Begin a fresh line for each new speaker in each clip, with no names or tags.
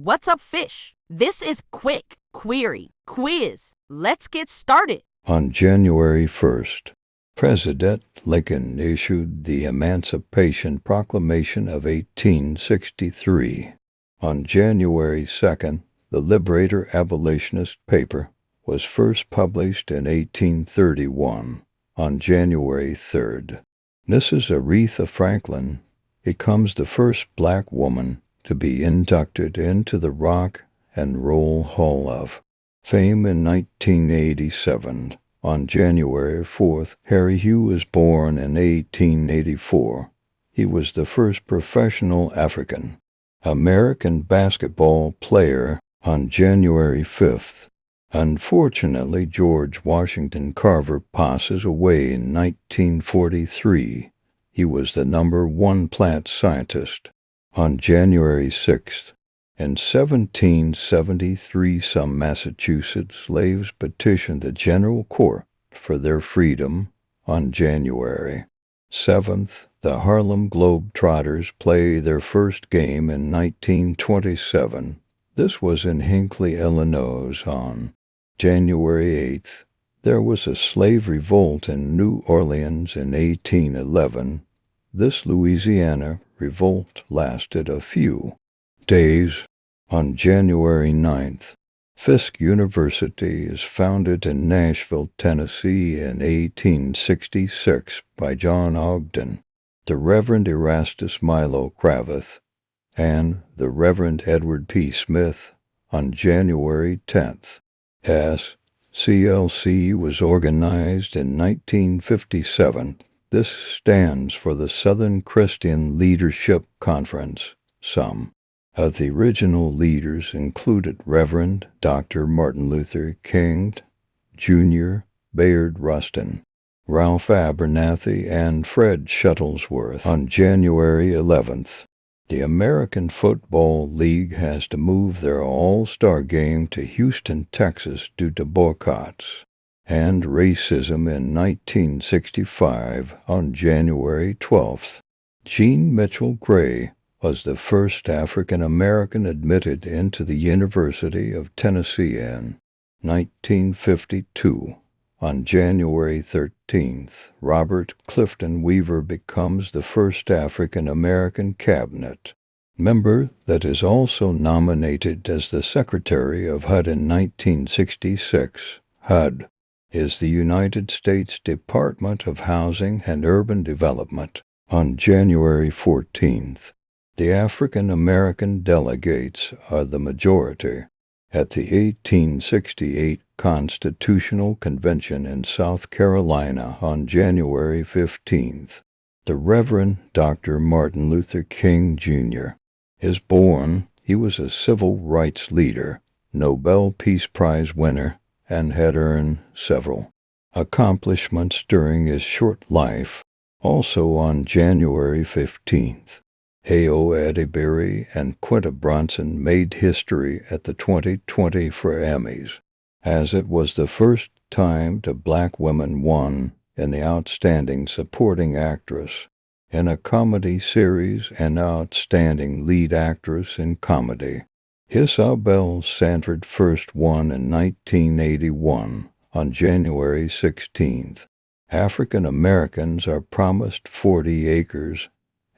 What's up, fish? This is Quick Query Quiz. Let's get started.
On January 1st, President Lincoln issued the Emancipation Proclamation of 1863. On January 2nd, the Liberator Abolitionist paper was first published in 1831. On January 3rd, Mrs. Aretha Franklin becomes the first black woman to be inducted into the Rock and Roll Hall of Fame in 1987. On January 4th, Harry Hugh was born in 1884. He was the first professional African-American basketball player. On January 5th, unfortunately, George Washington Carver passes away in 1943. He was the #1 plant scientist. On January 6th, in 1773, some Massachusetts slaves petitioned the General Court for their freedom. On January 7th, the Harlem Globetrotters play their first game in 1927. This was in Hinckley, Illinois. On January 8th, there was a slave revolt in New Orleans in 1811. This Louisiana revolt lasted a few days. On January 9th, Fisk University is founded in Nashville, Tennessee in 1866 by John Ogden, the Reverend Erastus Milo Cravath, and the Reverend Edward P. Smith. On January 10th, SCLC was organized in 1957. This stands for the Southern Christian Leadership Conference. Some of the original leaders included Reverend Dr. Martin Luther King, Jr., Bayard Rustin, Ralph Abernathy, and Fred Shuttlesworth. On January 11th, the American Football League has to move their All-Star game to Houston, Texas due to boycotts and racism in 1965. On January 12th, Jean Mitchell Gray was the first African-American admitted into the University of Tennessee in 1952. On January 13th, Robert Clifton Weaver becomes the first African-American cabinet member that is also nominated as the Secretary of HUD in 1966. HUD is the United States Department of Housing and Urban Development. On January 14th, the African-American delegates are the majority at the 1868 Constitutional Convention in South Carolina. On January 15th, the Reverend Dr. Martin Luther King, Jr. is born. He was a civil rights leader, Nobel Peace Prize winner, and had earned several accomplishments during his short life. Also on January 15th, H.O. Atterbury and Quinta Brunson made history at the 2024 Emmys, as it was the first time the black women won in the Outstanding Supporting Actress in a Comedy Series and Outstanding Lead Actress in Comedy. Isabel Sanford first won in 1981. On January 16th, African Americans are promised 40 acres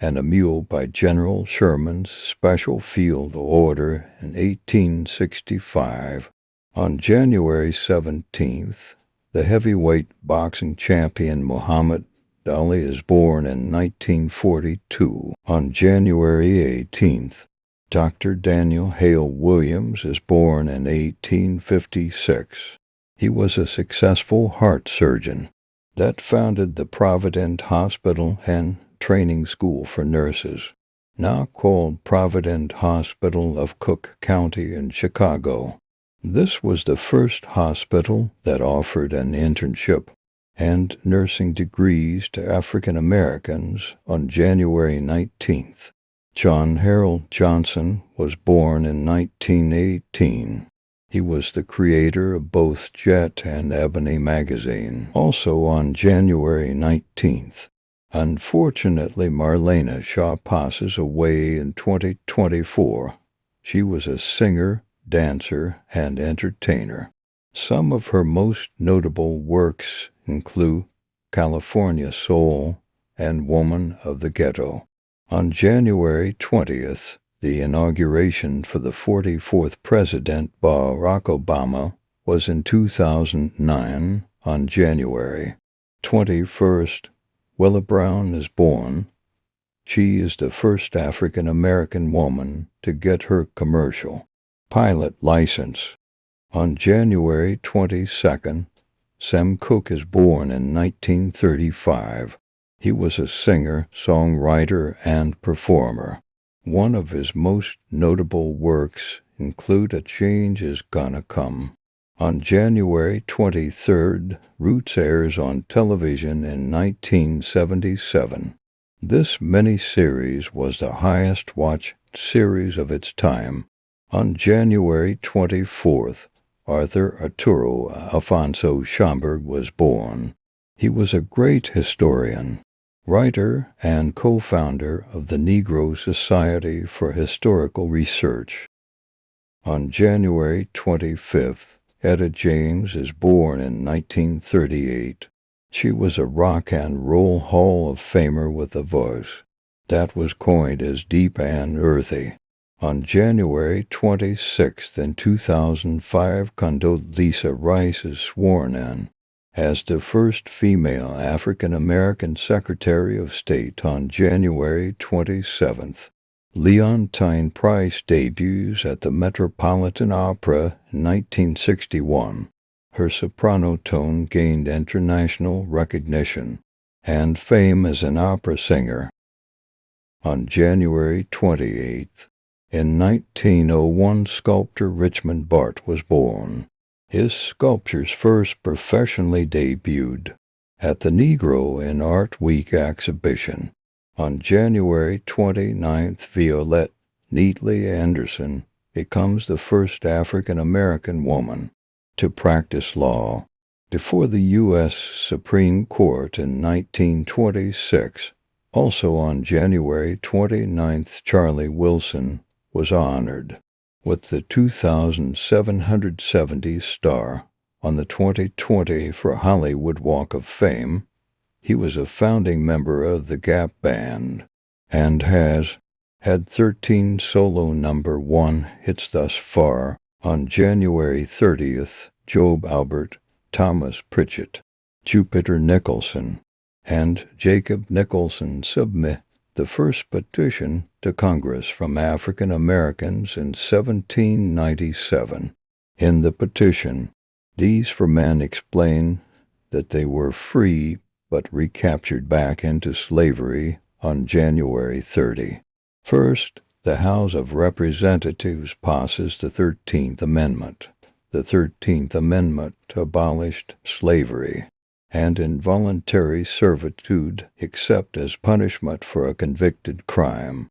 and a mule by General Sherman's Special Field Order in 1865. On January 17th, the heavyweight boxing champion Muhammad Ali is born in 1942. On January 18th, Dr. Daniel Hale Williams is born in 1856. He was a successful heart surgeon that founded the Provident Hospital and Training School for Nurses, now called Provident Hospital of Cook County in Chicago. This was the first hospital that offered an internship and nursing degrees to African Americans. On January 19th, John Harold Johnson was born in 1918. He was the creator of both Jet and Ebony magazine. Also on January 19th, unfortunately, Marlena Shaw passes away in 2024. She was a singer, dancer, and entertainer. Some of her most notable works include California Soul and Woman of the Ghetto. On January 20th, the inauguration for the 44th President Barack Obama was in 2009 on January 21st. Willa Brown is born. She is the first African-American woman to get her commercial pilot license. On January 22nd, Sam Cooke is born in 1935. He was a singer, songwriter, and performer. One of his most notable works include A Change Is Gonna Come. On January 23rd, Roots airs on television in 1977. This miniseries was the highest-watched series of its time. On January 24th, Arthur Arturo Alfonso Schomburg was born. He was a great historian, writer, and co-founder of the Negro Society for Historical Research. On January 25th, Etta James is born in 1938. She was a rock and roll Hall of Famer with a voice that was coined as deep and earthy. On January 26th in 2005, Condoleezza Rice is sworn in as the first female African-American Secretary of State. On January 27th, Leontine Price debuts at the Metropolitan Opera in 1961. Her soprano tone gained international recognition and fame as an opera singer. On January 28th, in 1901, sculptor Richmond Bart was born. His sculptures first professionally debuted at the Negro in Art Week exhibition. On January 29th, Violette Neatley Anderson becomes the first African-American woman to practice law before the U.S. Supreme Court in 1926. Also on January 29th, Charlie Wilson was honored with the 2,770 star on the 2020 for Hollywood Walk of Fame. He was a founding member of the Gap Band and has had 13 solo number one hits thus far. On January 30th, Job Albert, Thomas Pritchett, Jupiter Nicholson, and Jacob Nicholson submit the first petition to Congress from African Americans in 1797. In the petition, these four men explain that they were free but recaptured back into slavery on January 30. First, the House of Representatives passes the 13th Amendment. The 13th Amendment abolished slavery and involuntary servitude except as punishment for a convicted crime.